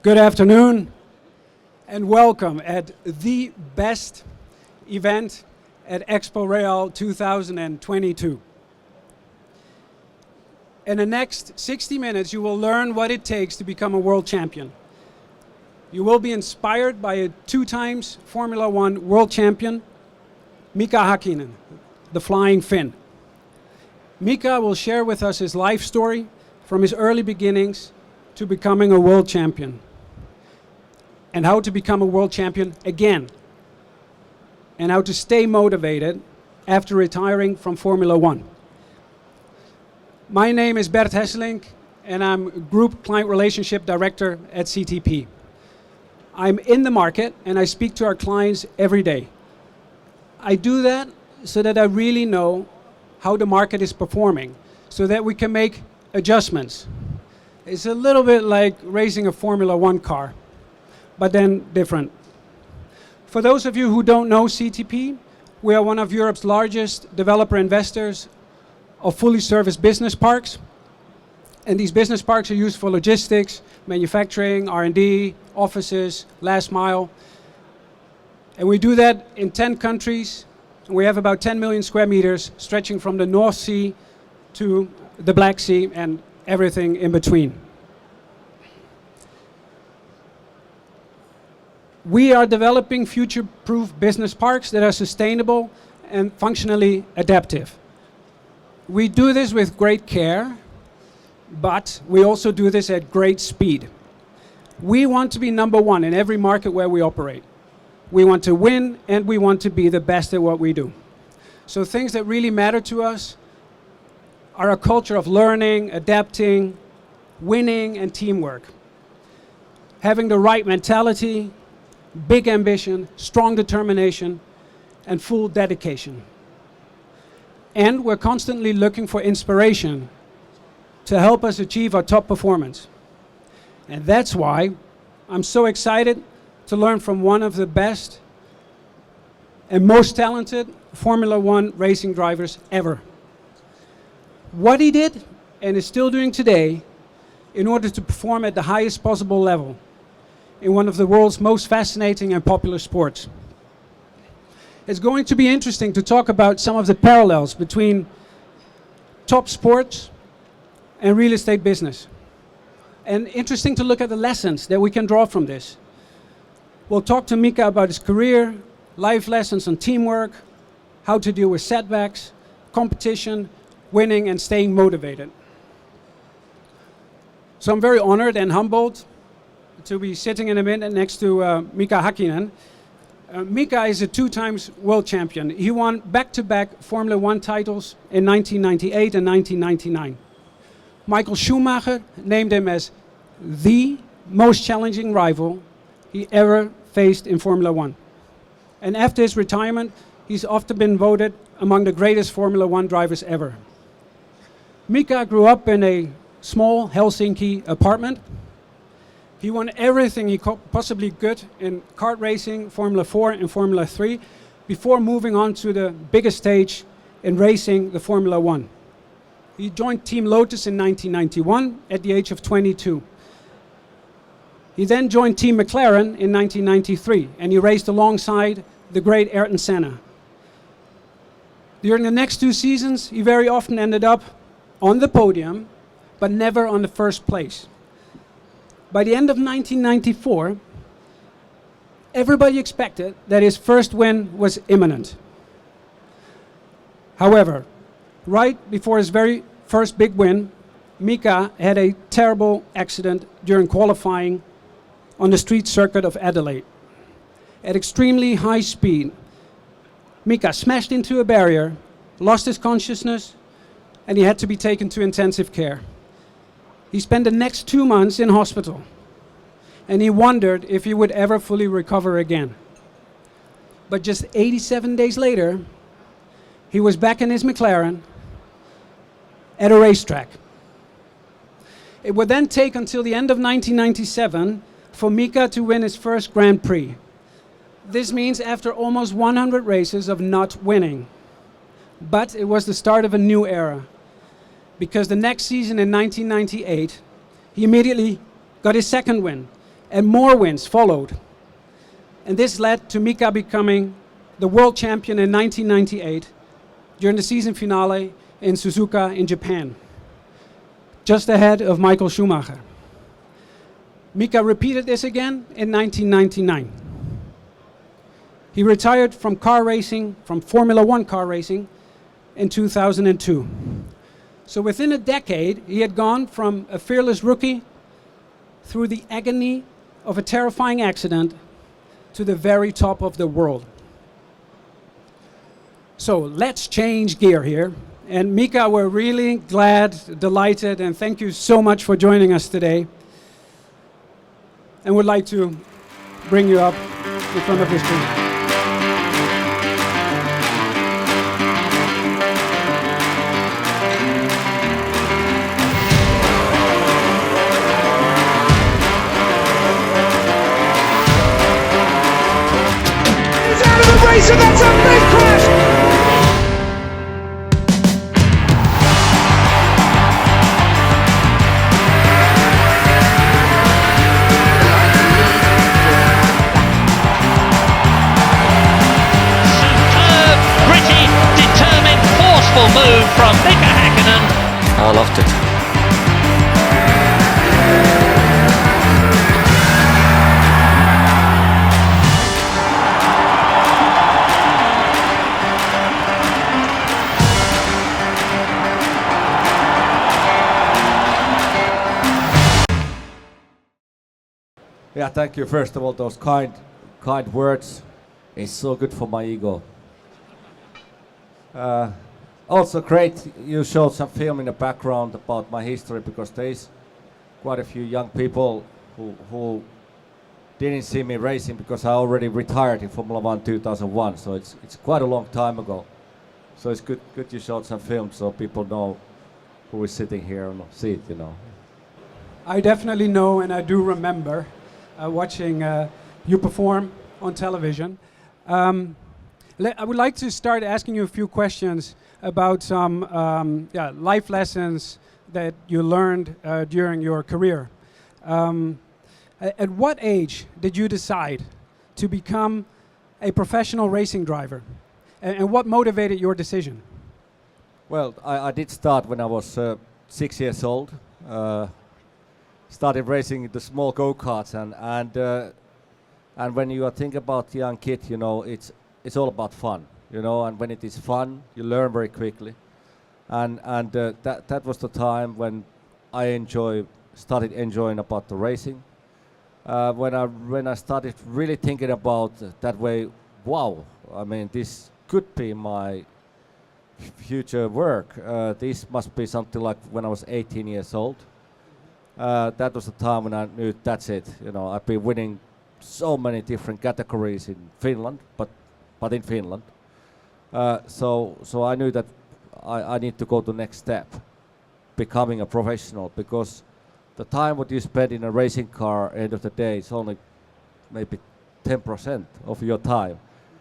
Good afternoon and welcome at the best event at EXPO Real 2022. In the next 60 minutes you will learn what it takes to become a world champion. You will be inspired by a 2 times Formula 1 world champion, Mika Hakkinen, the Flying Finn. Mika will share with us his life story from his early beginnings to becoming a world champion, and how to become a world champion again, and how to stay motivated after retiring from Formula 1. My name is Bert Hesselink and I'm Group Client Relationship Director at CTP. I'm in the market and I speak to our clients every day. I do that so that I really know how the market is performing, so that we can make adjustments. It's a little bit like racing a Formula 1 car, but then different. For those of you who don't know CTP, we are one of Europe's largest developer investors of fully serviced business parks. And these business parks are used for logistics, manufacturing, R&D, offices, last mile. And we do that in 10 countries. We have about 10 million square meters stretching from the North Sea to the Black Sea and everything in between. We are developing future-proof business parks that are sustainable and functionally adaptive. We do this with great care, but we also do this at great speed. We want to be number one in every market where we operate. We want to win and we want to be the best at what we do. So things that really matter to us are a culture of learning, adapting, winning and teamwork. Having the right mentality, big ambition, strong determination, and full dedication. And we're constantly looking for inspiration to help us achieve our top performance. And that's why I'm so excited to learn from one of the best and most talented Formula 1 racing drivers ever. What he did and is still doing today in order to perform at the highest possible level in one of the world's most fascinating and popular sports. It's going to be interesting to talk about some of the parallels between top sports and real estate business. And interesting to look at the lessons that we can draw from this. We'll talk to Mika about his career, life lessons on teamwork, how to deal with setbacks, competition, winning and staying motivated. So I'm very honored and humbled to be sitting in a minute next to Mika Hakkinen. Mika is a 2 times world champion. He won back-to-back Formula 1 titles in 1998 and 1999. Michael Schumacher named him as the most challenging rival he ever faced in Formula 1. And after his retirement, he's often been voted among the greatest Formula 1 drivers ever. Mika grew up in a small Helsinki apartment. He won everything he possibly could in kart racing, Formula 4 and Formula 3, before moving on to the biggest stage in racing, the Formula 1. He joined Team Lotus in 1991 at the age of 22. He then joined Team McLaren in 1993, and he raced alongside the great Ayrton Senna. During the next 2 seasons, he very often ended up on the podium, but never on the first place. By the end of 1994, everybody expected that his first win was imminent. However, right before his very first big win, Mika had a terrible accident during qualifying on the street circuit of Adelaide. At extremely high speed, Mika smashed into a barrier, lost his consciousness, and he had to be taken to intensive care. He spent the next 2 months in hospital, and he wondered if he would ever fully recover again. But just 87 days later, he was back in his McLaren at a racetrack. It would then take until the end of 1997 for Mika to win his first Grand Prix. This means after almost 100 races of not winning. But it was the start of a new era, because the next season in 1998, he immediately got his second win and more wins followed. And this led to Mika becoming the world champion in 1998 during the season finale in Suzuka in Japan, just ahead of Michael Schumacher. Mika repeated this again in 1999. He retired from car racing, from Formula One car racing, in 2002. So within a decade, he had gone from a fearless rookie through the agony of a terrifying accident to the very top of the world. So let's change gear here. And Mika, we're really glad, delighted, and thank you so much for joining us today. And would like to bring you up in front of the screen. So that's a big crash! Superb, gritty, determined, forceful move from Mika Hakkinen. I loved it. Yeah, thank you. First of all, those kind words. It's so good for my ego. Also great you showed some film in the background about my history, because there is quite a few young people who didn't see me racing because I already retired in Formula One 2001. So it's quite a long time ago. So it's good you showed some film so people know who is sitting here on the seat, you know. I definitely know, and I do remember watching you perform on television. I would like to start asking you a few questions about some life lessons that you learned during your career. At what age did you decide to become a professional racing driver? And what motivated your decision? Well, I did start when I was 6 years old. Started racing the small go-karts, and when you think about young kid, you know, it's all about fun, you know. And when it is fun, you learn very quickly. And that was the time when I started enjoying about the racing. When I started really thinking about that way, wow, I mean, this could be my future work. This must be something like when I was 18 years old. That was the time when I knew that's it. You know, I've been winning so many different categories in Finland, but in Finland. So I knew that I need to go to the next step, becoming a professional, because the time what you spend in a racing car end of the day is only maybe 10% of your time.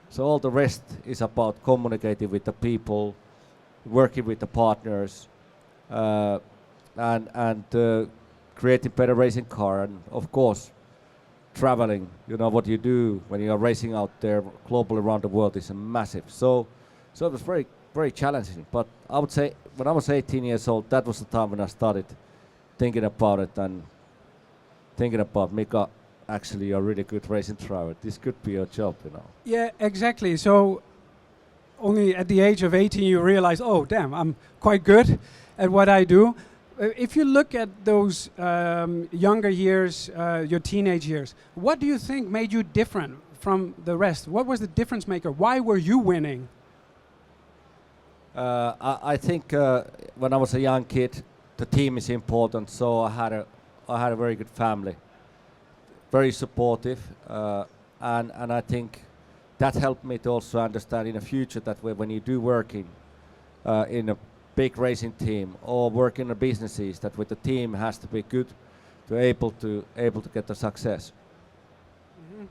So all the rest is about communicating with the people, working with the partners, and creating better racing car, and of course traveling. You know, what you do when you are racing out there globally around the world is massive. So it was very, very challenging. But I would say when I was 18 years old, that was the time when I started thinking about it and thinking about, Mika, actually you're a really good racing driver. This could be your job, you know. Yeah, exactly. So only at the age of 18 you realize, oh damn, I'm quite good at what I do. If you look at those younger years, your teenage years, what do you think made you different from the rest? What was the difference maker? Why were you winning? I think when I was a young kid, the team is important. So I had a very good family, very supportive, and I think that helped me to also understand in the future that when you do working in a big racing team or work in the businesses, that with the team has to be good to able to get the success. Mm-hmm.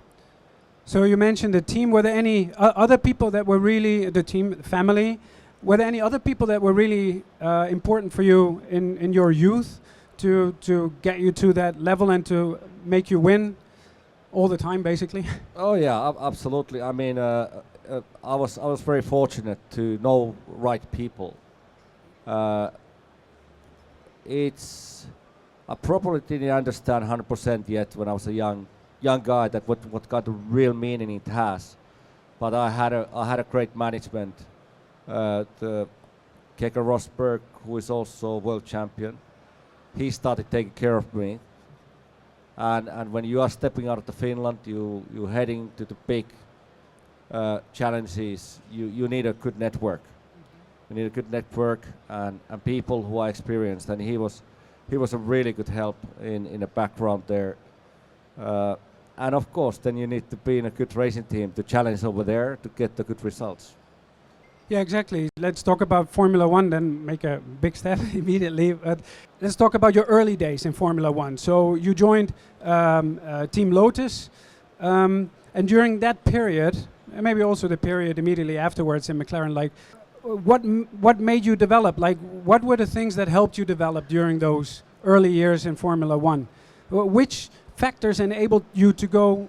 So you mentioned the team. Were there any other people that were really the team, family? Were there any other people that were really important for you in your youth to get you to that level and to make you win all the time, basically? Oh yeah, absolutely. I mean, I was very fortunate to know right people. I probably didn't understand 100% yet when I was a young guy that what kind of real meaning it has. But I had a great management. The Keke Rosberg, who is also world champion, he started taking care of me. And when you are stepping out of Finland, you heading to the big challenges. You need a good network. You need a good network and people who are experienced. And he was a really good help in the background there. And of course, then you need to be in a good racing team to challenge over there to get the good results. Yeah, exactly. Let's talk about Formula One, then make a big step immediately. But let's talk about your early days in Formula One. So you joined Team Lotus, and during that period, and maybe also the period immediately afterwards in McLaren, like, what made you develop? Like, what were the things that helped you develop during those early years in Formula One? Which factors enabled you to go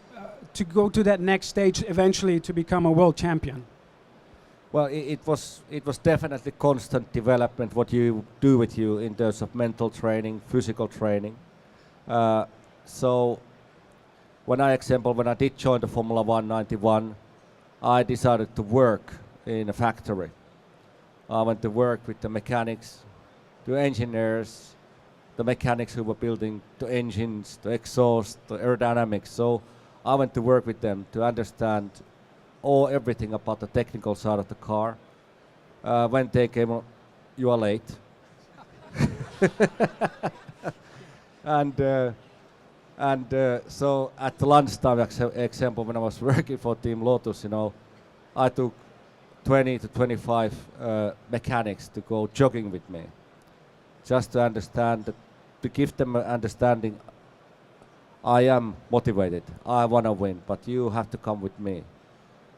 to that next stage eventually to become a world champion? Well, it was definitely constant development. What you do with you in terms of mental training, physical training. So, when I did join the Formula One '91, I decided to work in a factory. I went to work with the mechanics, the engineers, the mechanics who were building the engines, the exhaust, the aerodynamics. So I went to work with them to understand everything about the technical side of the car. When they came, you are late. So at the lunchtime, example, when I was working for Team Lotus, I took 20 to 25 mechanics to go jogging with me, just to understand to give them an understanding. I am motivated. I want to win, but you have to come with me.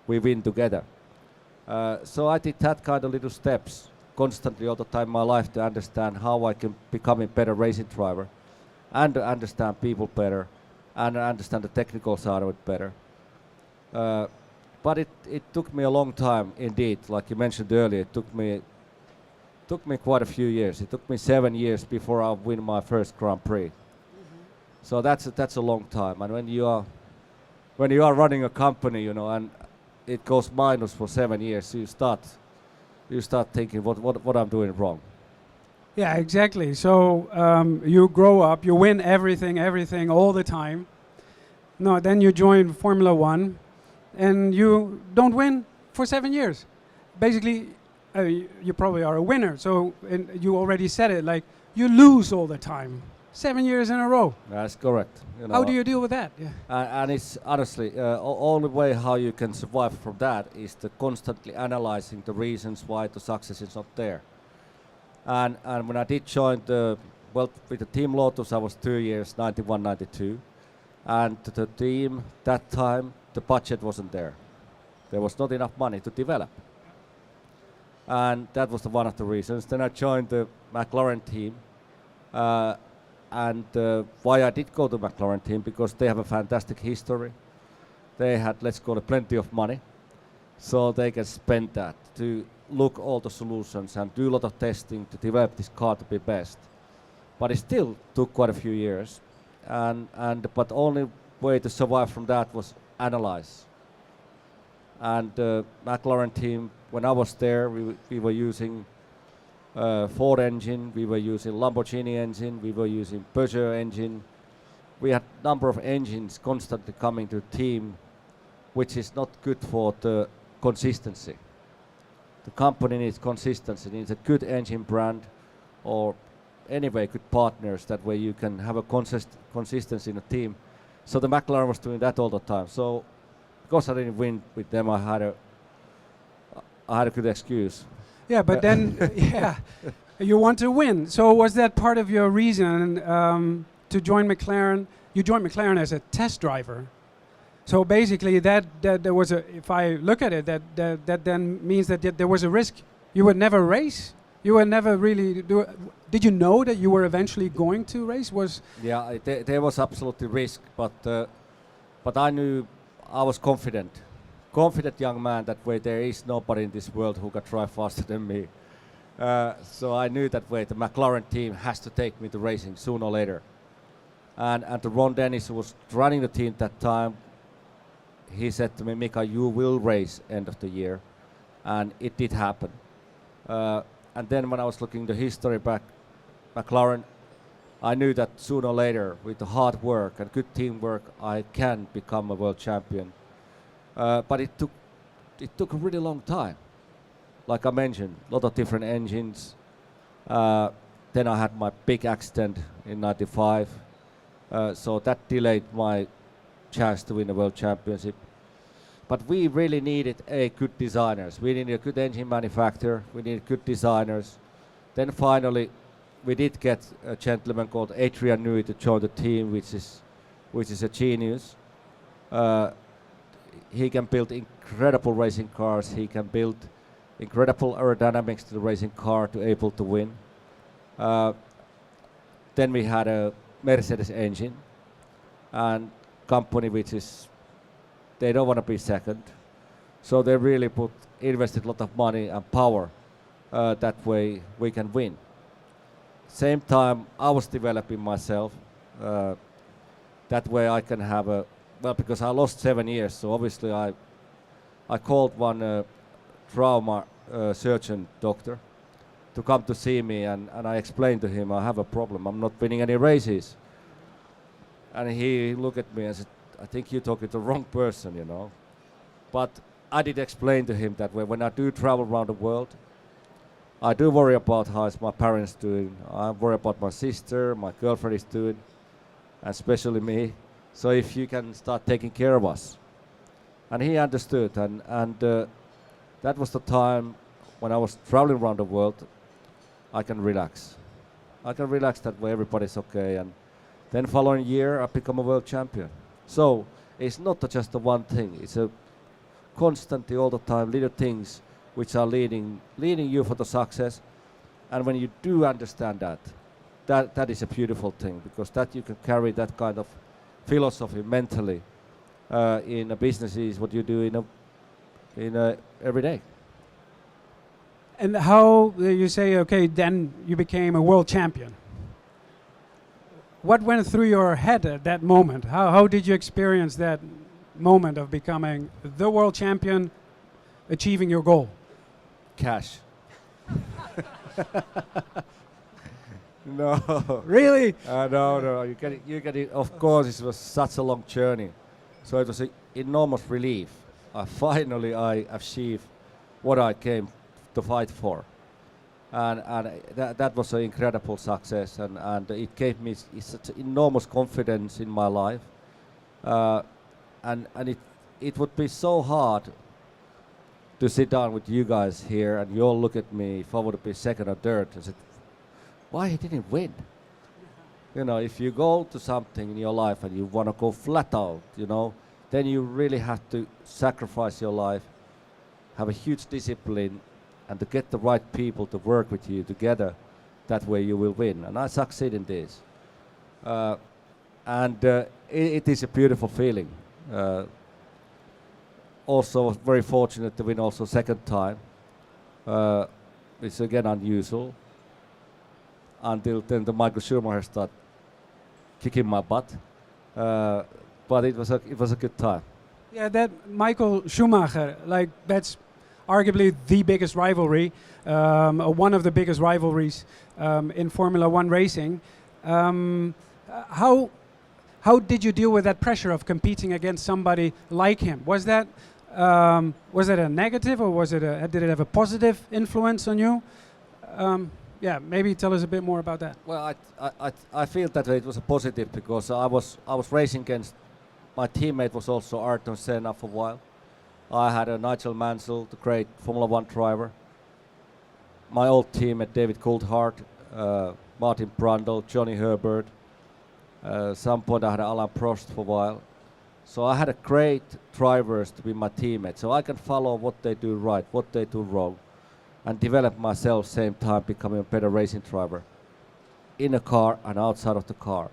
We win together. So I did that kind of little steps constantly all the time in my life to understand how I can become a better racing driver and understand people better and understand the technical side of it better. But it took me a long time indeed. Like you mentioned earlier, it took me quite a few years. It took me 7 years before I win my first Grand Prix. Mm-hmm. So that's a long time. And when you are running a company, and it goes minus for 7 years, you start thinking what I'm doing wrong. Yeah, exactly. So you grow up, you win everything all the time. No, then you join Formula One, and you don't win for 7 years. Basically, you probably are a winner. So you already said it, like you lose all the time, 7 years in a row. That's correct. How do you deal with that? Yeah. And it's honestly, only way how you can survive from that is to constantly analyzing the reasons why the success is not there. And when I did join with the Team Lotus, I was 2 years, 91, 92. And the team, that time, the budget wasn't there. There was not enough money to develop. And that was one of the reasons. Then I joined the McLaren team. And why I did go to McLaren team, because they have a fantastic history. They had, let's call it, plenty of money. So they can spend that to look all the solutions and do a lot of testing to develop this car to be best. But it still took quite a few years. But only way to survive from that was analyze. And McLaren team, when I was there, we were using Ford engine, we were using Lamborghini engine, we were using Peugeot engine. We had a number of engines constantly coming to the team, which is not good for the consistency. The company needs consistency, needs a good engine brand, or anyway good partners, that way you can have a consistency in the team. So the McLaren was doing that all the time. So because I didn't win with them, I had a good excuse. Yeah, but then, yeah, you want to win. So was that part of your reason to join McLaren? You joined McLaren as a test driver. So basically, that there was a. If I look at it, that then means that there was a risk. You would never race. You would never really do. Did you know that you were eventually going to race? Yeah, there was absolutely risk, but But I knew I was confident young man that way there is nobody in this world who can drive faster than me. So I knew that way the McLaren team has to take me to racing sooner or later. And the Ron Dennis, who was running the team that time, he said to me, Mika, you will race end of the year. And it did happen. And then when I was looking the history back, McLaren, I knew that sooner or later, with the hard work and good teamwork, I can become a world champion. But it took a really long time. Like I mentioned, a lot of different engines. Then I had my big accident in '95. So that delayed my chance to win a world championship. But we really needed good designers. We needed a good engine manufacturer. We needed good designers. Then finally, we did get a gentleman called Adrian Newey to join the team, which is a genius. He can build incredible racing cars. He can build incredible aerodynamics to the racing car to able to win. Then we had a Mercedes engine and company which is, they don't want to be second. So they really invested a lot of money and power. That way we can win. Same time I was developing myself. That way I can have well, because I lost 7 years, so obviously I called one trauma surgeon doctor to come to see me, and I explained to him I have a problem. I'm not winning any races. And he looked at me and said, I think you're talking to the wrong person, you know. But I did explain to him that when I do travel around the world, I do worry about how is my parents doing. I worry about my sister, my girlfriend is doing, and especially me. So if you can start taking care of us. And he understood, and that was the time when I was traveling around the world, I can relax. I can relax that way, everybody's okay. And then following year, I become a world champion. So it's not just the one thing, it's a constantly all the time little things which are leading you for the success. And when you do understand that is a beautiful thing, because that you can carry that kind of philosophy mentally in a business is what you do in a every day. And how you say, okay, then you became a world champion. What went through your head at that moment? How did you experience that moment of becoming the world champion, achieving your goal? Cash. No. Really? No. You get it. Of course, it was such a long journey, so it was an enormous relief. Finally, I achieved what I came to fight for, and that was an incredible success, and it gave me such enormous confidence in my life, and it would be so hard to sit down with you guys here and you all look at me if I would be second or third and said, why he didn't win? You know, if you go to something in your life and you want to go flat out, you know, then you really have to sacrifice your life, have a huge discipline, and to get the right people to work with you together. That way you will win. And I succeed in this. It is a beautiful feeling. Also very fortunate to win also second time. It's again unusual. Until then the Michael Schumacher started kicking my butt. But it was a good time. Yeah, that Michael Schumacher, like that's arguably the biggest rivalry, one of the biggest rivalries in Formula One racing. How did you deal with that pressure of competing against somebody like him? Was that a negative, or did it have a positive influence on you? Yeah, maybe tell us a bit more about that. Well, I feel that it was a positive because I was racing against, my teammate was also Ayrton Senna for a while. I had a Nigel Mansell, the great Formula One driver. My old teammate David Coulthard, Martin Brundle, Johnny Herbert. Some point I had Alain Prost for a while. So I had a great drivers to be my teammates. So I can follow what they do right, what they do wrong, and develop myself same time becoming a better racing driver in a car and outside of the car.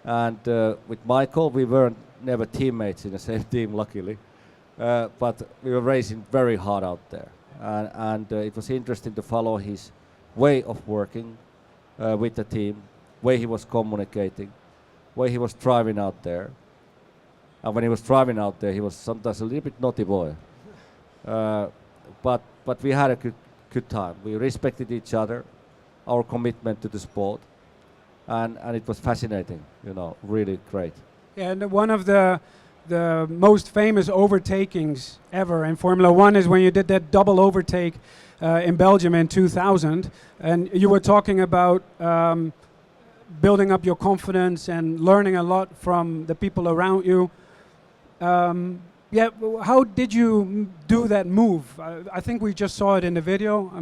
And with Michael, we weren't never teammates in the same team, luckily. But we were racing very hard out there. And it was interesting to follow his way of working with the team, way he was communicating, way he was driving out there. And when he was driving out there, he was sometimes a little bit naughty boy. But we had a good time. We respected each other, our commitment to the sport, and it was fascinating, you know, really great. Yeah, and one of the most famous overtakings ever in Formula One is when you did that double overtake in Belgium in 2000, and you were talking about building up your confidence and learning a lot from the people around you. How did you do that move? I think we just saw it in the video.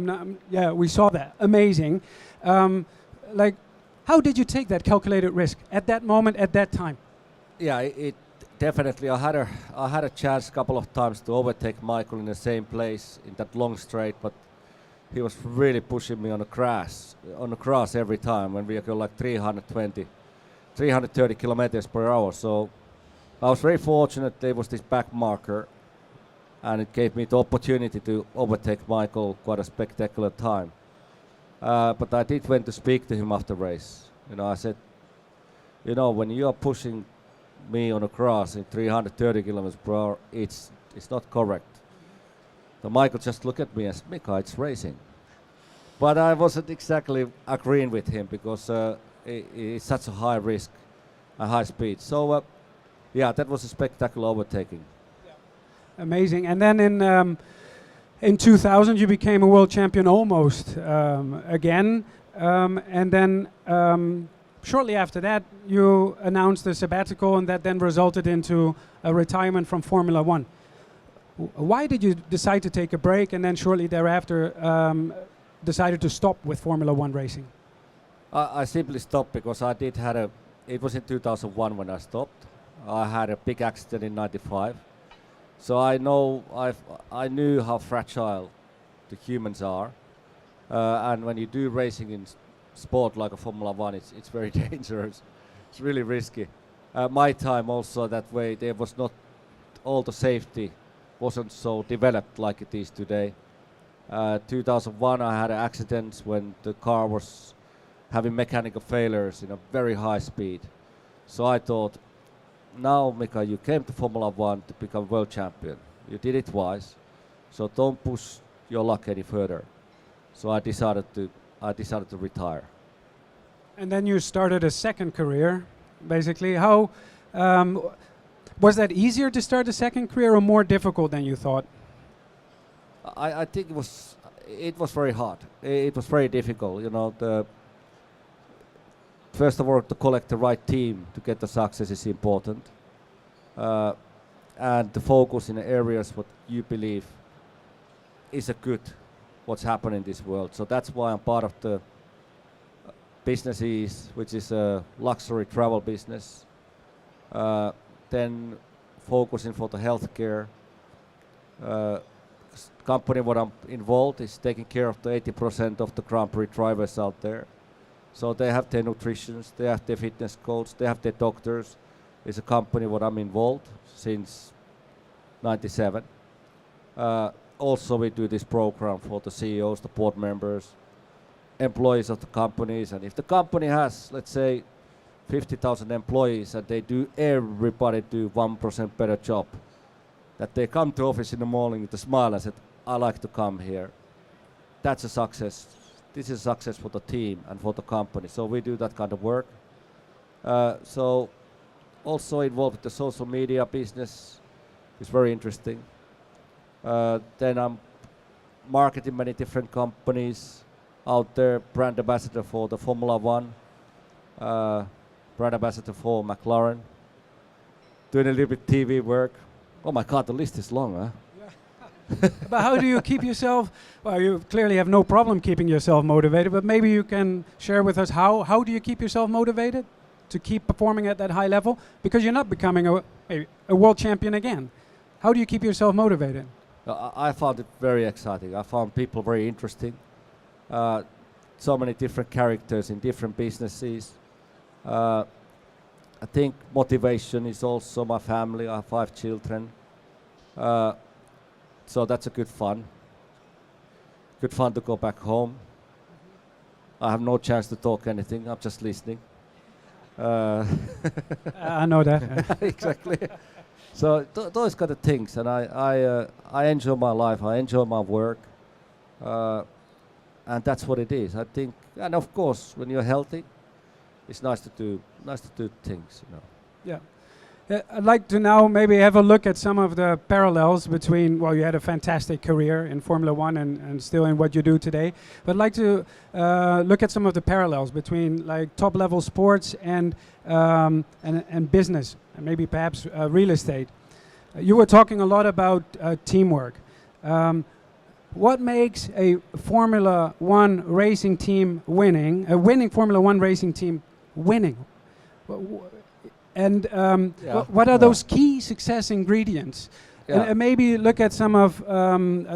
Yeah, we saw that. Amazing. How did you take that calculated risk at that moment, at that time? Yeah, it definitely. I had a chance a couple of times to overtake Michael in the same place in that long straight, but he was really pushing me on the grass every time when we go like 330 kilometers per hour. So I was very fortunate there was this back marker, and it gave me the opportunity to overtake Michael quite a spectacular time. But I did went to speak to him after race. You know, I said, you know, when you are pushing me on a grass in 330 kilometers per hour, it's not correct. So Michael just looked at me and said, Mika, it's racing. But I wasn't exactly agreeing with him because it's such a high risk and high speed. So yeah, that was a spectacular overtaking. Yeah. Amazing. And then in 2000 you became a world champion almost again. And then shortly after that you announced a sabbatical, and that then resulted into a retirement from Formula One. Why did you decide to take a break and then shortly thereafter decided to stop with Formula One racing? I simply stopped because I did it was in 2001 when I stopped. I had a big accident in '95. So I knew how fragile the humans are. And when you do racing in sport like a Formula One, it's very dangerous. It's really risky. My time also that way, there was not all the safety wasn't so developed like it is today. 2001 I had accidents when the car was having mechanical failures in a very high speed. So I thought, now Mika, you came to Formula One to become world champion. You did it twice, so don't push your luck any further. So I decided to retire. And then you started a second career, basically. How was that easier to start a second career or more difficult than you thought? I think it was very hard. It was very difficult. You know, first of all, to collect the right team to get the success is important, and to focus in the areas what you believe is a good what's happening in this world. So that's why I'm part of the businesses, which is a luxury travel business. Then focusing for the healthcare. Company what I'm involved is taking care of the 80% of the Grand Prix drivers out there. So they have their nutritionists, they have their fitness coach, they have their doctors. It's a company what I'm involved since '97. Also we do this program for the CEOs, the board members, employees of the companies, and if the company has, let's say, 50,000 employees and everybody do 1% better job, that they come to office in the morning with a smile and said, I like to come here. That's a success. This is a success for the team and for the company. So we do that kind of work. So also involved with the social media business is very interesting. Then I'm marketing many different companies out there, brand ambassador for the Formula One, brand ambassador for McLaren, doing a little bit TV work. Oh my God, the list is long, huh? But how do you keep yourself, well, you clearly have no problem keeping yourself motivated, but maybe you can share with us how do you keep yourself motivated to keep performing at that high level? Because you're not becoming a world champion again. How do you keep yourself motivated? I found it very exciting. I found people very interesting. So many different characters in different businesses. I think motivation is also my family. I have 5 children, so that's a good fun. Good fun to go back home. I have no chance to talk anything. I'm just listening. I know that. Exactly. So those kind of things, and I enjoy my life. I enjoy my work, and that's what it is. I think, and of course, when you're healthy, it's nice to do things. You know. Yeah. I'd like to now maybe have a look at some of the parallels between, well, you had a fantastic career in Formula One and still in what you do today. But I'd like to look at some of the parallels between like top level sports and business, and maybe perhaps real estate. You were talking a lot about teamwork. What makes a Formula One racing team winning, a winning Formula One racing team winning? And what are those key success ingredients? And maybe look at some of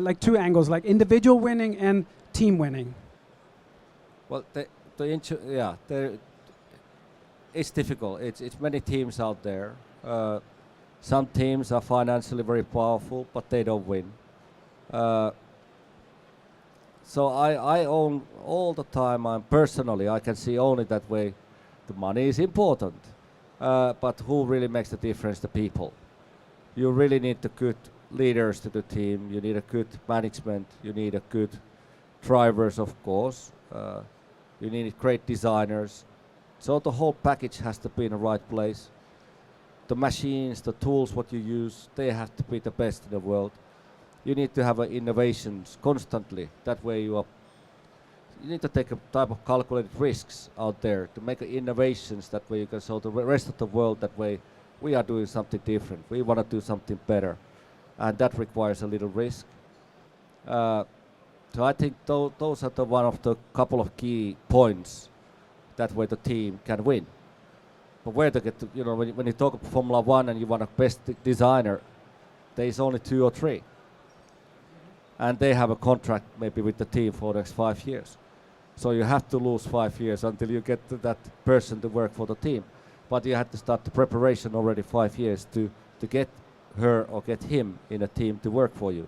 like 2 angles, like individual winning and team winning. Well, it's difficult. It's many teams out there. Some teams are financially very powerful, but they don't win. So I own all the time. Personally, I can see only that way. The money is important. But who really makes the difference? The people. You really need the good leaders to the team. You need a good management. You need a good drivers, of course. You need great designers. So the whole package has to be in the right place. The machines, the tools, what you use, they have to be the best in the world. You need to have innovations constantly. That way you need to take a type of calculated risks out there to make innovations. That way you can show the rest of the world that way we are doing something different. We want to do something better, and that requires a little risk. So I think those are one of the couple of key points that way the team can win. But where to get to, when you talk about Formula One and you want a best designer, there is only 2 or 3. And they have a contract maybe with the team for the next 5 years. So you have to lose 5 years until you get to that person to work for the team. But you have to start the preparation already 5 years to get her or get him in a team to work for you.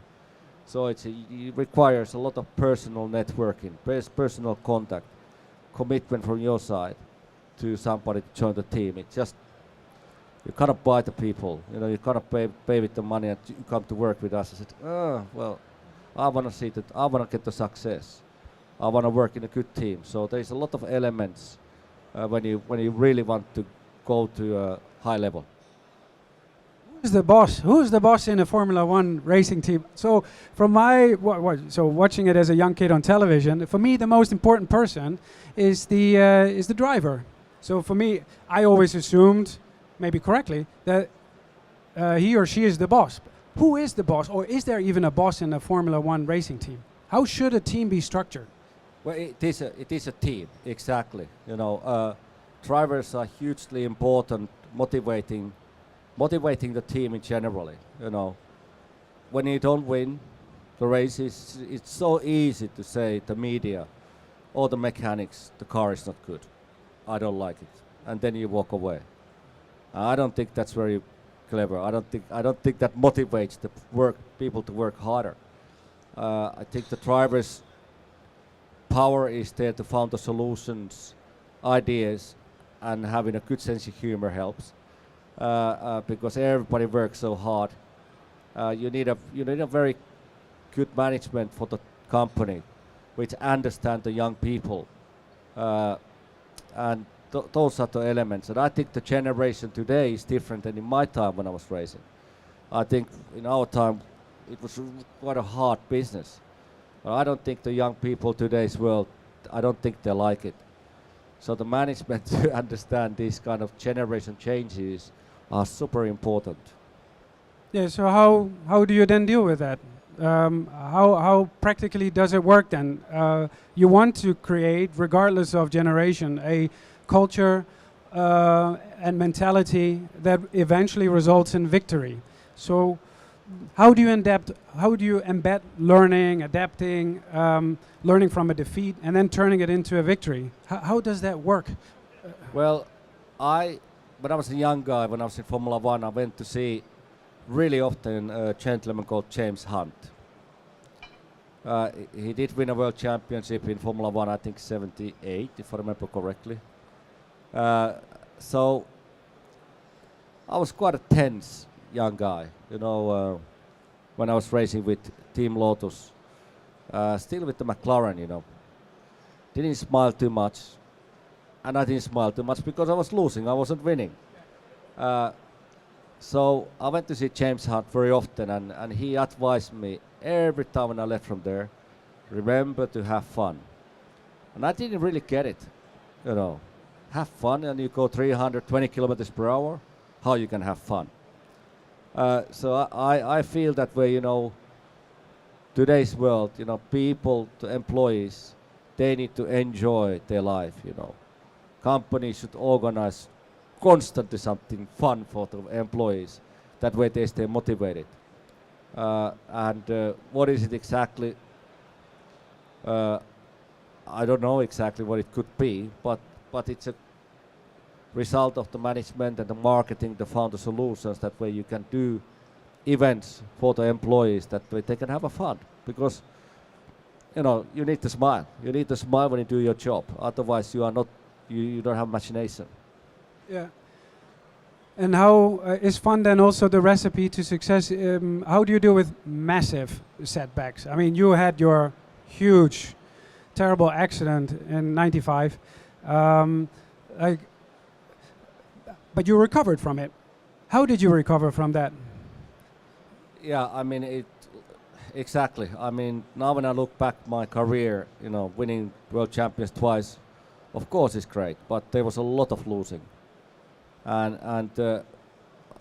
So it requires a lot of personal networking, personal contact, commitment from your side to somebody to join the team. It's just, you cannot buy the people. You cannot pay with the money and you come to work with us. I said, well, I want to see that. I want to get the success. I want to work in a good team. So there's a lot of elements when you really want to go to a high level. Who's the boss? Who's the boss in a Formula One racing team? So from so watching it as a young kid on television, for me the most important person is the driver. So for me, I always assumed, maybe correctly, that he or she is the boss. Who is the boss, or is there even a boss in a Formula One racing team? How should a team be structured? Well, it is a team, exactly. Drivers are hugely important, motivating the team in generally. When you don't win the races, it's so easy to say the media or the mechanics, the car is not good. I don't like it, and then you walk away. I don't think that's very clever. I don't think that motivates the people to work harder. I think the drivers' power is there to find the solutions, ideas, and having a good sense of humor helps. Because everybody works so hard. You need a very good management for the company, which understand the young people, and those are the elements. And I think the generation today is different than in my time when I was racing. I think in our time it was quite a hard business. But I don't think the young people today's world, I don't think they like it. So the management to understand these kind of generation changes are super important. Yeah, so how do you then deal with that? How practically does it work then? You want to create, regardless of generation, a culture and mentality that eventually results in victory. So how do you embed learning, adapting, learning from a defeat, and then turning it into a victory? How does that work? Well, I when I was a young guy, when I was in Formula One, I went to see really often a gentleman called James Hunt. He did win a world championship in Formula One, I think 78, if I remember correctly. So I was quite a tense young guy, you know, when I was racing with Team Lotus, still with the McLaren, you know. Didn't smile too much, and I didn't smile too much because I was losing, I wasn't winning. So I went to see James Hunt very often, and he advised me every time when I left from there, remember to have fun. And I didn't really get it, you know. Have fun, and you go 320 kilometers per hour, how you can have fun? So I feel that way, you know, today's world, you know, people, the employees, they need to enjoy their life, you know. Companies should organize constantly something fun for the employees. That way they stay motivated. What is it exactly? I don't know exactly what it could be, but it's a result of the management and the marketing, the founder solutions. That way you can do events for the employees, that way they can have a fun. Because, you know, you need to smile. You need to smile when you do your job. Otherwise you are not, you don't have imagination. Yeah. And how is fun then also the recipe to success? How do you deal with massive setbacks? I mean, you had your huge, terrible accident in '95, but you recovered from it. How did you recover from that? Yeah, I mean, exactly. I mean, now when I look back my career, you know, winning world champions twice, of course it's great, but there was a lot of losing. And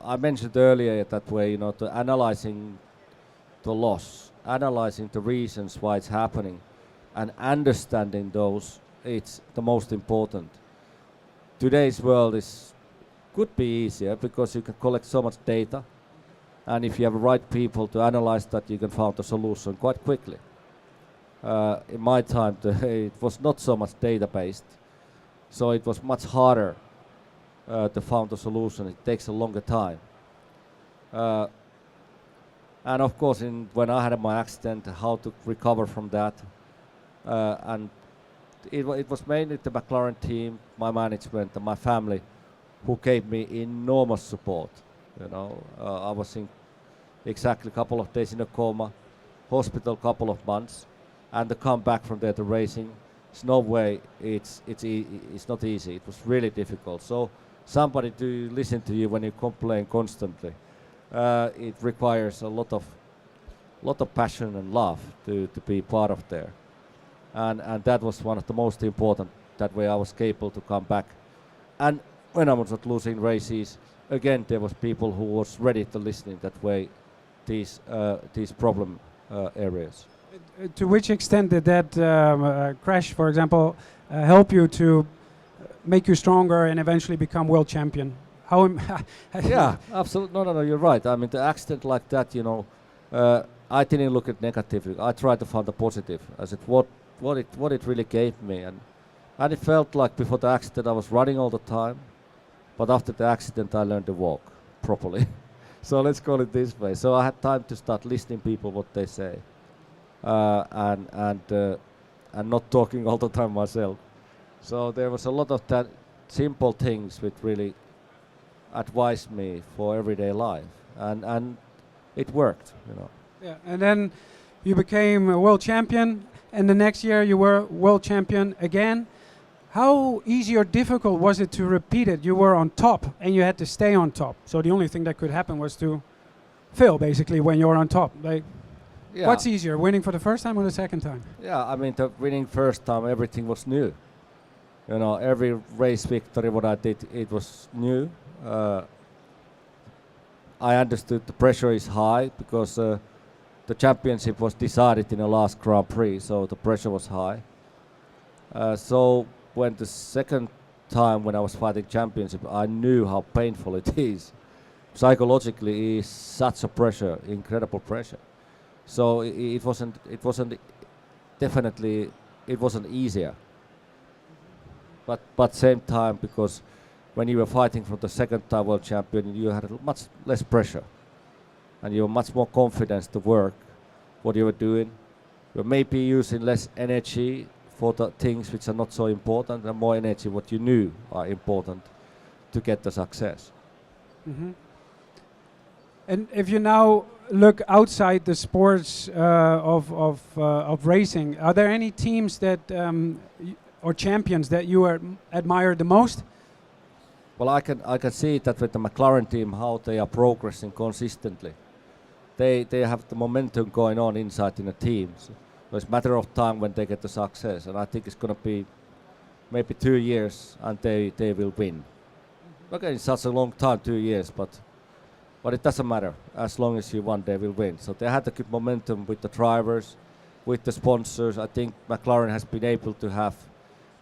I mentioned earlier that way, you know, to analyzing the loss, analyzing the reasons why it's happening, and understanding those, it's the most important. Today's world could be easier because you can collect so much data, and if you have the right people to analyze that, you can find a solution quite quickly. In my time, it was not so much data-based, so it was much harder to find a solution. It takes a longer time. And of course, when I had my accident, how to recover from that. And it was mainly the McLaren team, my management, and my family who gave me enormous support. You know, I was in exactly a couple of days in a coma, hospital couple of months, and to come back from there to racing, there's no way. It's not easy. It was really difficult. So somebody to listen to you when you complain constantly. It requires a lot of passion and love to be part of there, and that was one of the most important. That way I was capable to come back, and when I was not losing races, again there was people who was ready to listen. That way, these problem areas. To which extent did that crash, for example, help you to make you stronger and eventually become world champion? How? Yeah, absolutely. No, you're right. I mean, the accident like that, you know, I didn't look at negatively. I tried to find the positive. I said, what it really gave me, and it felt like before the accident I was running all the time, but after the accident I learned to walk properly. So let's call it this way. So I had time to start listening people what they say, and not talking all the time myself. So there was a lot of that simple things which really advised me for everyday life, and it worked, you know. Yeah, and then you became a world champion, and the next year you were world champion again. How easy or difficult was it to repeat it? You were on top, and you had to stay on top. So the only thing that could happen was to fail, basically, when you're on top. Like, Yeah. what's easier, winning for the first time or the second time? Yeah, I mean, the winning first time, everything was new. You know, every race victory, what I did, it was new. I understood the pressure is high because the championship was decided in the last Grand Prix, so the pressure was high. So when the second time when I was fighting championship, I knew how painful it is. Psychologically, it's such a pressure, incredible pressure. So it wasn't definitely, it wasn't easier. But same time, because when you were fighting for the second time world champion, you had much less pressure, and you were much more confidence to work what you were doing. You were maybe using less energy for the things which are not so important, and more energy what you knew are important to get the success. Mm-hmm. And if you now look outside the sports of racing, are there any teams that or champions that you admire the most? Well, I can see that with the McLaren team how they are progressing consistently. They have the momentum going on inside in the teams. So it's a matter of time when they get the success, and I think it's going to be maybe 2 years and they will win. Okay, it's such a long time, 2 years, but it doesn't matter. As long as you won, they will win. So they had a good momentum with the drivers, with the sponsors. I think McLaren has been able to have,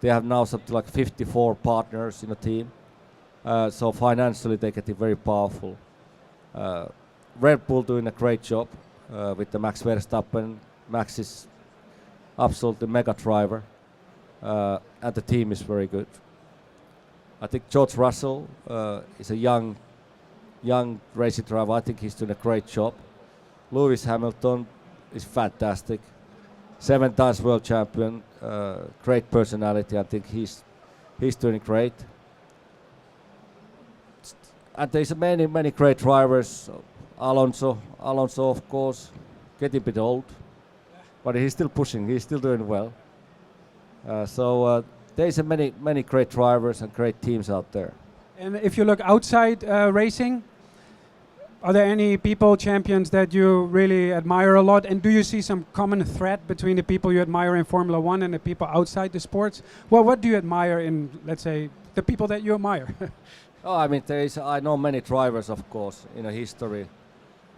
they have now something like 54 partners in the team. So financially they get it very powerful. Red Bull doing a great job with the Max Verstappen. Max is absolutely mega driver, and the team is very good. I think George Russell is a young racing driver. I think he's doing a great job. Lewis Hamilton is fantastic. 7 times world champion, great personality. I think he's doing great. And there's many great drivers. Alonso of course, getting a bit old, but he's still pushing. He's still doing well. So there's many great drivers and great teams out there. And if you look outside racing, are there any people, champions that you really admire a lot? And do you see some common thread between the people you admire in Formula One and the people outside the sports? Well, what do you admire in, let's say, the people that you admire? Oh, I mean, I know many drivers, of course, in a history.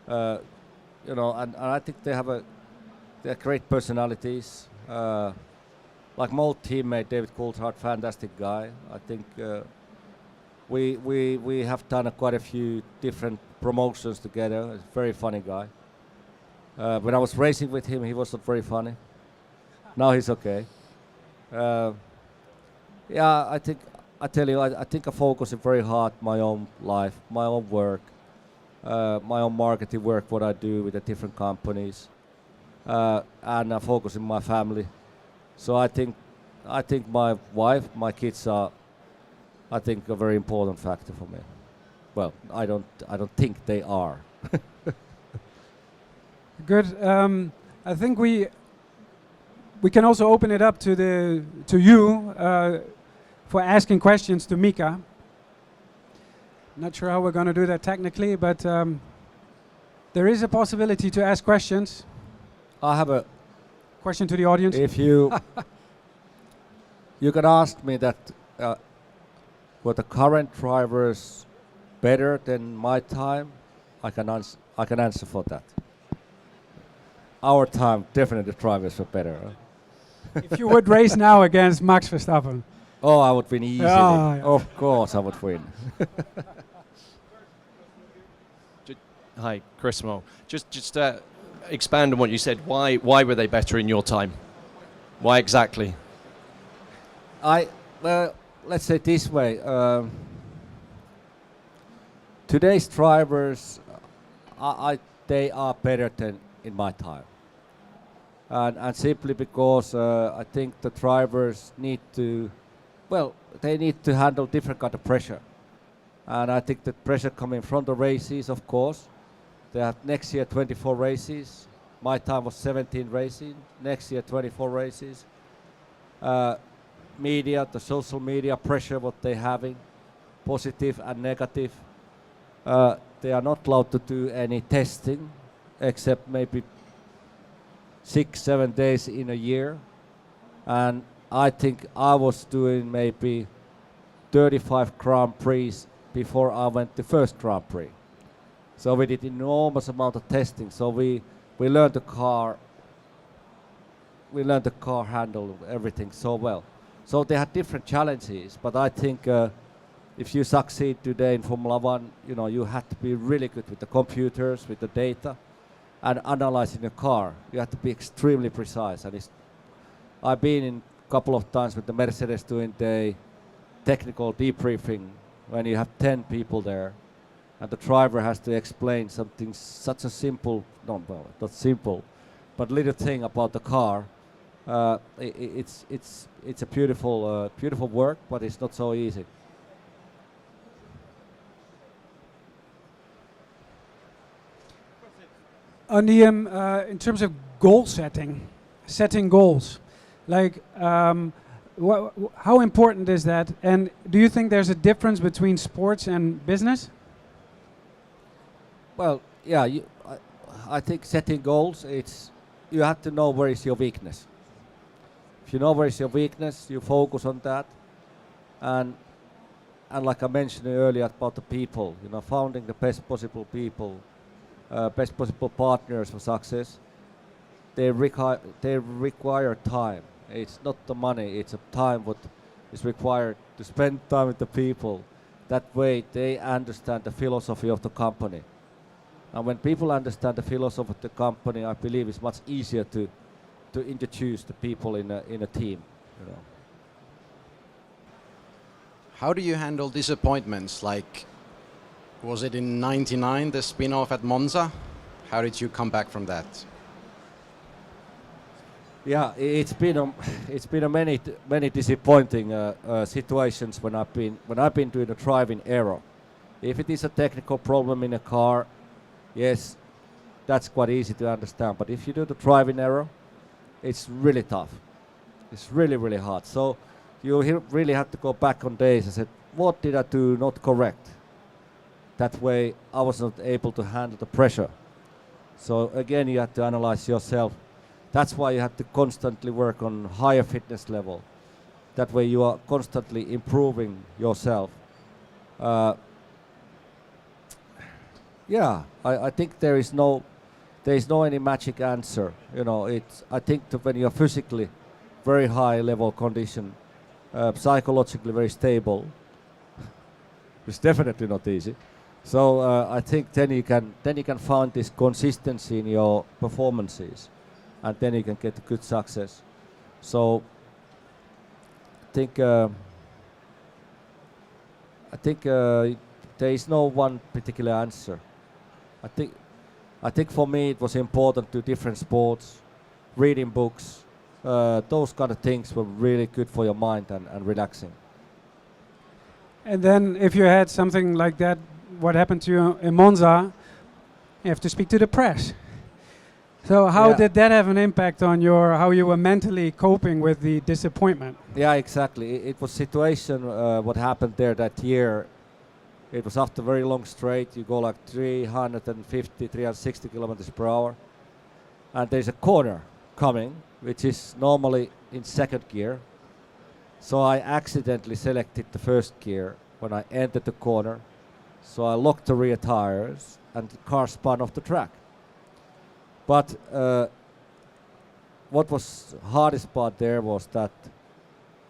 You know, and I think they're great personalities. Like my old teammate David Coulthard, fantastic guy. I think we have done quite a few different promotions together. He's a very funny guy. When I was racing with him, he wasn't very funny. Now he's okay. Yeah, I think I focus very hard my own life, my own work, my own marketing work, what I do with the different companies, and I focus on my family. So I think my wife, my kids are, I think, a very important factor for me. Well, I don't think they are. Good. I think we can also open it up to you for asking questions to Mika. Not sure how we're going to do that technically, but there is a possibility to ask questions. I have a question to the audience. If you can ask me that, were the current drivers better than my time? I can answer for that. Our time, definitely the drivers were better. If you would race now against Max Verstappen. Oh, I would win easily. Oh, yeah. Of course, I would win. Hi, Chris Moll. Just expand on what you said. Why were they better in your time? Why exactly? Well, let's say it this way. Today's drivers, they are better than in my time. And simply because I think the drivers need to, well, they need to handle different kind of pressure. And I think the pressure coming from the races, of course. They have next year 24 races. My time was 17 races. Next year 24 races. Media, the social media pressure, what they're having, positive and negative. They are not allowed to do any testing, except maybe 6-7 days in a year. And I think I was doing maybe 35 Grand Prix before I went to first Grand Prix. So we did enormous amount of testing. So we learned the car. We learned the car handle everything so well. So they had different challenges, but I think if you succeed today in Formula One, you know, you have to be really good with the computers, with the data, and analyzing the car. You have to be extremely precise. And I've been in a couple of times with the Mercedes doing the technical debriefing when you have 10 people there, and the driver has to explain something such a simple, no, well, not simple, but little thing about the car. It's a beautiful beautiful work, but it's not so easy. On the in terms of goal setting goals, like how important is that? And do you think there's a difference between sports and business? Well, yeah, I think setting goals, you have to know where is your weakness. If you know where is your weakness, you focus on that. And like I mentioned earlier about the people, finding the best possible people, best possible partners for success, they require time. It's not the money, it's a time what is required to spend time with the people. That way they understand the philosophy of the company. And when people understand the philosophy of the company, I believe it's much easier to introduce the people in a team. How do you handle disappointments? Like, was it in '99 the spin-off at Monza? How did you come back from that? Yeah, it's been a many disappointing situations when I've been doing a driving error. If it is a technical problem in a car, yes, that's quite easy to understand. But if you do the driving error, it's really tough. It's really, really hard. So you really have to go back on days and say, what did I do not correct? That way I was not able to handle the pressure. So again, you have to analyze yourself. That's why you have to constantly work on higher fitness level. That way you are constantly improving yourself. Yeah, I think there is no any magic answer. I think that when you are physically very high level condition, psychologically very stable, it's definitely not easy. So I think then you can find this consistency in your performances, and then you can get a good success. So I think there is no one particular answer. I think for me it was important to different sports, reading books, those kind of things were really good for your mind and relaxing. And then if you had something like that, what happened to you in Monza, you have to speak to the press. So how did that have an impact on how you were mentally coping with the disappointment? Yeah, exactly. It was situation what happened there that year. It was after a very long straight. You go like 350, 360 kilometers per hour. And there's a corner coming, which is normally in second gear. So I accidentally selected the first gear when I entered the corner. So I locked the rear tires and the car spun off the track. But what was hardest part there was that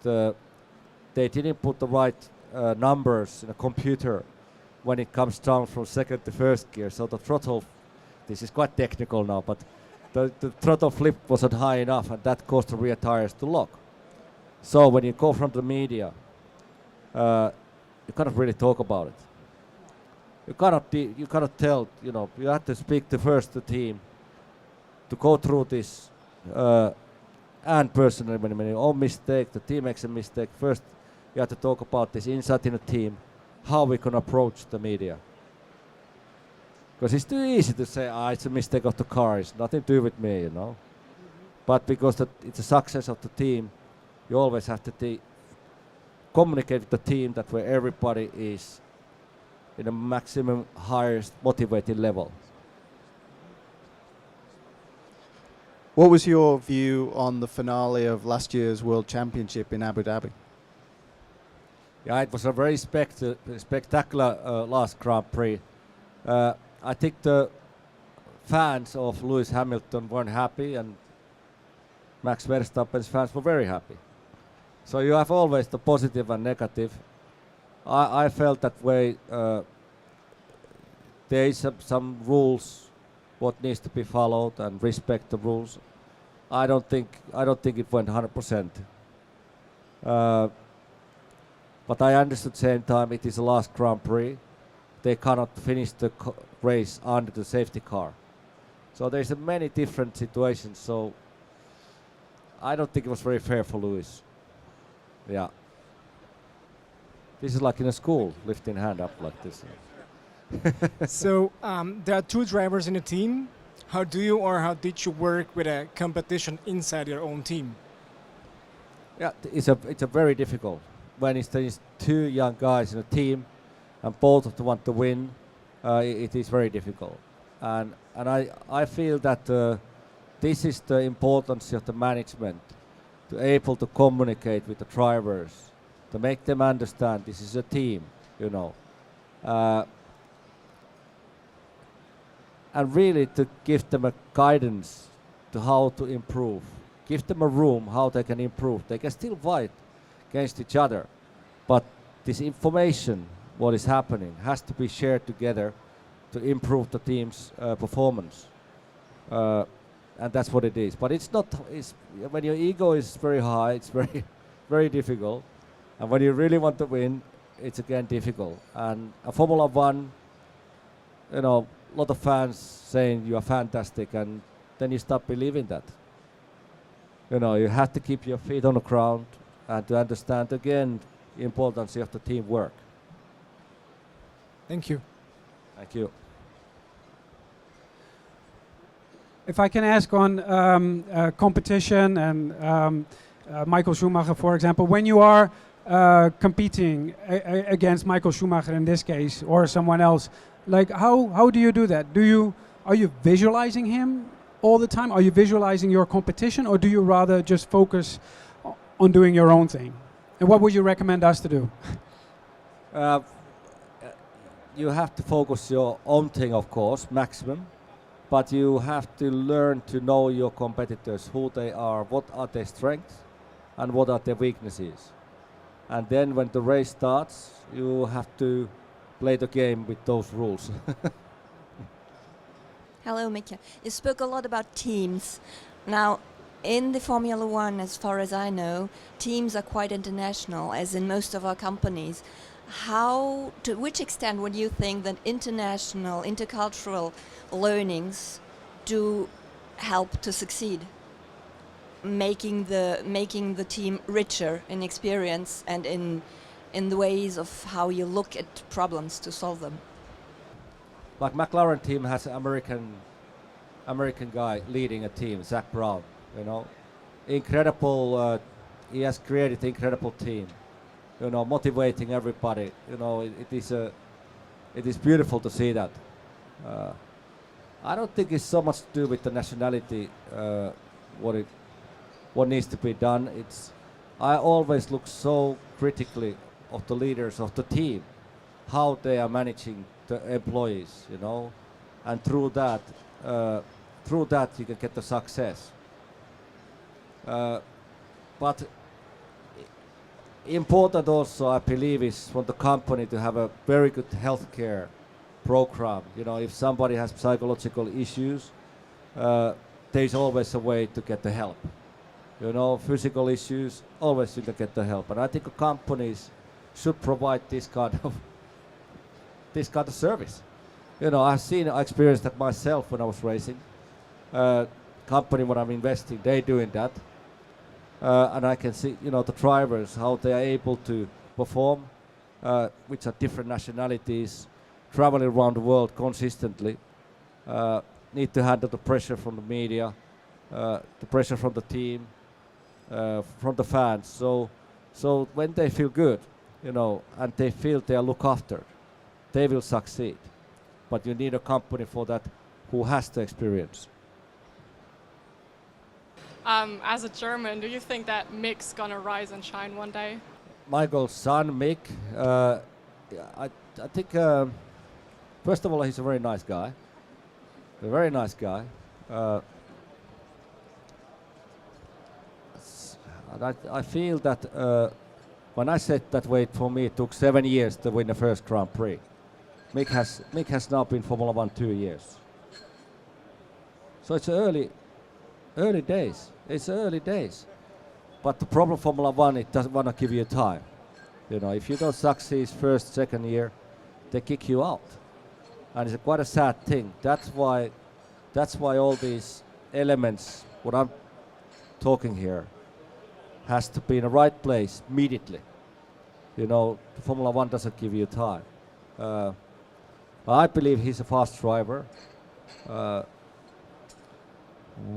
they didn't put the right numbers in a computer when it comes down from second to first gear. So the throttle, this is quite technical now, but the throttle flip wasn't high enough, and that caused the rear tires to lock. So when you go from the media, you cannot really talk about it. You cannot tell. You have to speak to first the team to go through this, and personally, when your own mistake, the team makes a mistake. First, you have to talk about this inside in a team, how we can approach the media. Because it's too easy to say, it's a mistake of the car, it's nothing to do with me, But because it's a success of the team, you always have to communicate with the team that where everybody is in a maximum highest motivated level. What was your view on the finale of last year's World Championship in Abu Dhabi? Yeah, it was a very spectacular last Grand Prix. I think the fans of Lewis Hamilton weren't happy, and Max Verstappen's fans were very happy. So you have always the positive and negative. I felt that way. There is some rules what needs to be followed and respect the rules. I don't think it went 100%. But I understood at the same time it is the last Grand Prix. They cannot finish the race under the safety car. So there's many different situations. So I don't think it was very fair for Lewis. Yeah. This is like in a school, lifting hand up like this. So there are two drivers in a team. How do you or how did you work with a competition inside your own team? Yeah, it's a very difficult when there's two young guys in a team, and both of them want to win. It is very difficult, and I feel that this is the importance of the management to able to communicate with the drivers, to make them understand this is a team, you know. And really to give them a guidance to how to improve. Give them a room how they can improve. They can still fight against each other, but this information, what is happening, has to be shared together to improve the team's performance. And that's what it is. But it's not, when your ego is very high, it's very, very difficult. And when you really want to win, it's again difficult. And a Formula One, you know, a lot of fans saying you are fantastic, and then you start believing that. You know, you have to keep your feet on the ground and to understand again the importance of the teamwork. Thank you. Thank you. If I can ask on competition and Michael Schumacher, for example, when you are competing against Michael Schumacher in this case, or someone else, like how do you do that? Are you visualizing him all the time? Are you visualizing your competition, or do you rather just focus on doing your own thing? And what would you recommend us to do? You have to focus your own thing, of course, maximum. But you have to learn to know your competitors, who they are, what are their strengths, and what are their weaknesses. And then when the race starts, you have to play the game with those rules. Hello, Mika. You spoke a lot about teams. Now, in the Formula One, as far as I know, teams are quite international, as in most of our companies. To which extent would you think that international, intercultural learnings do help to succeed, making the team richer in experience and in the ways of how you look at problems to solve them? Like McLaren team has an American guy leading a team, Zach Brown. You know, incredible. He has created an incredible team. You know, motivating everybody. You know, it is beautiful to see that. I don't think it's so much to do with the nationality. What needs to be done. I always look so critically of the leaders of the team, how they are managing the employees. You know, and through that you can get the success. But important also, I believe, is for the company to have a very good healthcare program. You know, if somebody has psychological issues, there's always a way to get the help. You know, physical issues, always you can get the help. And I think companies should provide this kind of service. You know, I experienced that myself when I was racing. Company when I'm investing, they're doing that. And I can see, you know, the drivers, how they are able to perform, which are different nationalities, traveling around the world consistently, need to handle the pressure from the media, the pressure from the team, from the fans. So when they feel good, you know, and they feel they are looked after, they will succeed. But you need a company for that who has the experience. As a German, do you think that Mick's gonna rise and shine one day? Michael's son, Mick, I think, first of all, he's a very nice guy. A very nice guy. I feel that when I said that way, for me, it took 7 years to win the first Grand Prix. Mick has now been Formula One 2 years. So it's early days. It's early days. But the problem Formula One, it doesn't want to give you time. You know, if you don't succeed first, second year, they kick you out, and it's quite a sad thing. That's why all these elements, what I'm talking here, has to be in the right place immediately. You know, Formula One doesn't give you time. I believe he's a fast driver.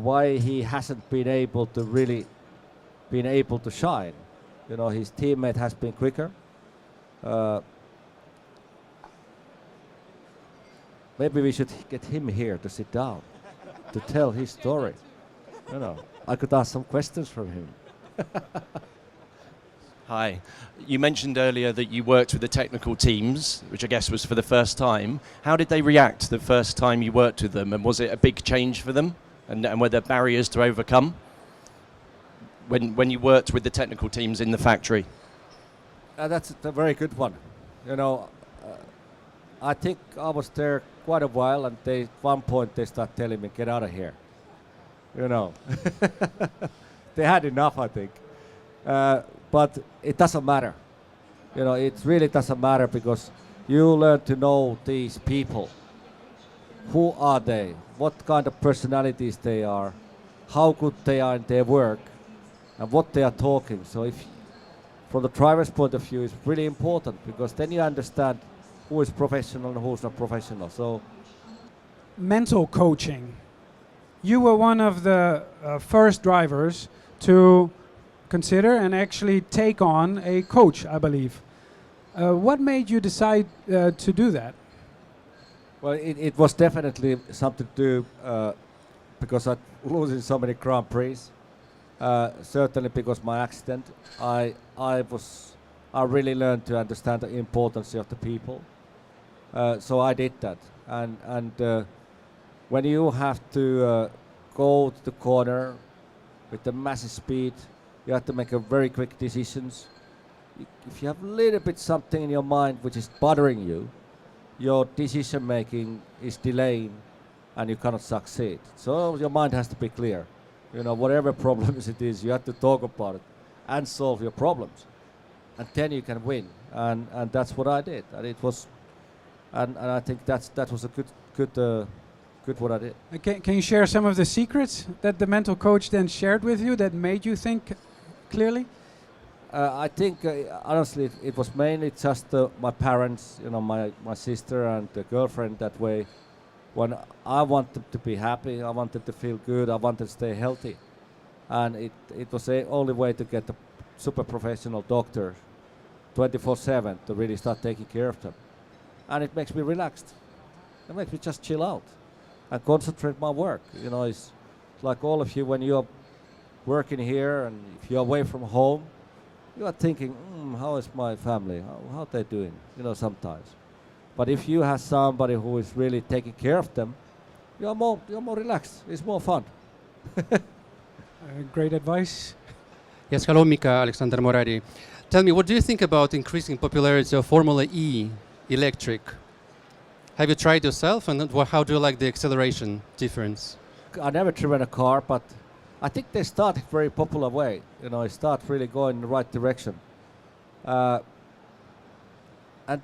Why he hasn't been able to shine? You know, his teammate has been quicker. Maybe we should get him here to sit down to tell his story. You know, I could ask some questions from him. Hi. You mentioned earlier that you worked with the technical teams, which I guess was for the first time. How did they react the first time you worked with them, and was it a big change for them? And were there barriers to overcome when you worked with the technical teams in the factory? That's a very good one. You know, I think I was there quite a while, and at one point they start telling me, "Get out of here." You know, they had enough, I think. But it doesn't matter. You know, it really doesn't matter, because you learn to know these people. Who are they? What kind of personalities they are? How good they are in their work? And what they are talking. So if, from the driver's point of view, it's really important, because then you understand who is professional and who's not professional. So, mental coaching. You were one of the first drivers to consider and actually take on a coach, I believe. What made you decide to do that? well, it was definitely something to do because I losing so many Grand Prix. Certainly because my accident, I really learned to understand the importance of the people. So I did that, and when you have to go to the corner with the massive speed, you have to make a very quick decisions. If you have a little bit something in your mind which is bothering you, your decision making is delaying, and you cannot succeed. So your mind has to be clear. You know, whatever problems it is, you have to talk about it and solve your problems, and then you can win. And that's what I did. And it was, and I think that was a good what I did. Can you share some of the secrets that the mental coach then shared with you that made you think clearly? I think honestly it was mainly just my parents, you know, my sister and the girlfriend. That way, when I wanted to be happy, I wanted to feel good, I wanted to stay healthy, and it was the only way to get a super professional doctor 24/7 to really start taking care of them. And it makes me relaxed. It makes me just chill out and concentrate my work. You know, it's like all of you, when you're working here and if you're away from home, you are thinking, how is my family? How are they doing? You know, sometimes. But if you have somebody who is really taking care of them, you're more relaxed. It's more fun. Great advice. Yes, hello, Mika, Alexander Moradi. Tell me, what do you think about increasing popularity of Formula E electric? Have you tried yourself, and how do you like the acceleration difference? I never driven a car, but I think they started very popular way. You know, it start really going in the right direction. And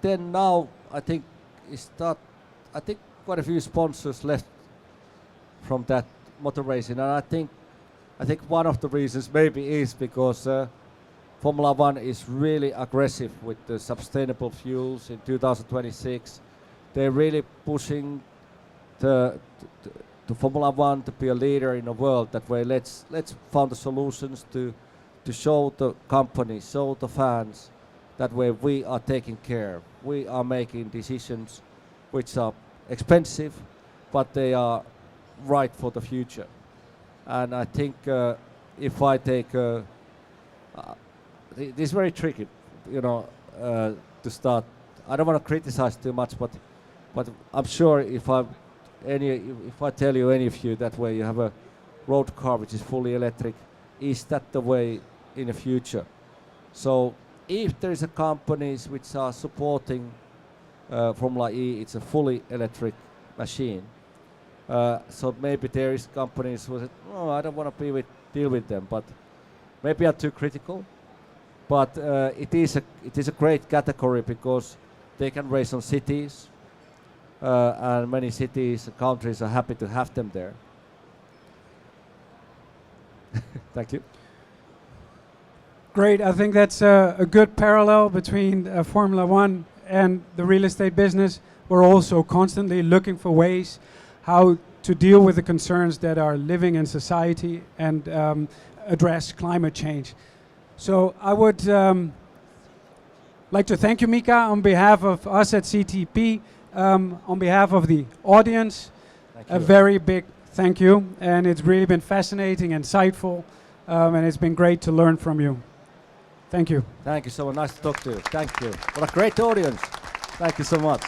then now I think quite a few sponsors left from that motor racing, and I think one of the reasons maybe is because Formula One is really aggressive with the sustainable fuels in 2026. They're really pushing the Formula One to be a leader in the world. That way, let's find the solutions to show the companies, show the fans. That way, we are taking care. We are making decisions which are expensive, but they are right for the future. And I think if I take this is very tricky, you know, to start. I don't want to criticize too much, but I'm sure if I tell you, any of you, that way you have a road car which is fully electric, is that the way in the future? So if there is a companies which are supporting Formula E, it's a fully electric machine. So maybe there is companies who say, I don't want to deal with them, but maybe I'm too critical. but it is a great category because they can race on cities, and many cities and countries are happy to have them there. Thank you. Great. I think that's a good parallel between Formula One and the real estate business. We're also constantly looking for ways how to deal with the concerns that are living in society and address climate change. So I would like to thank you, Mika, on behalf of us at CTP, on behalf of the audience. A very big thank you, and it's really been fascinating, insightful, and it's been great to learn from you. Thank you. Thank you so much. Nice to talk to you. Thank you. What a great audience. Thank you so much.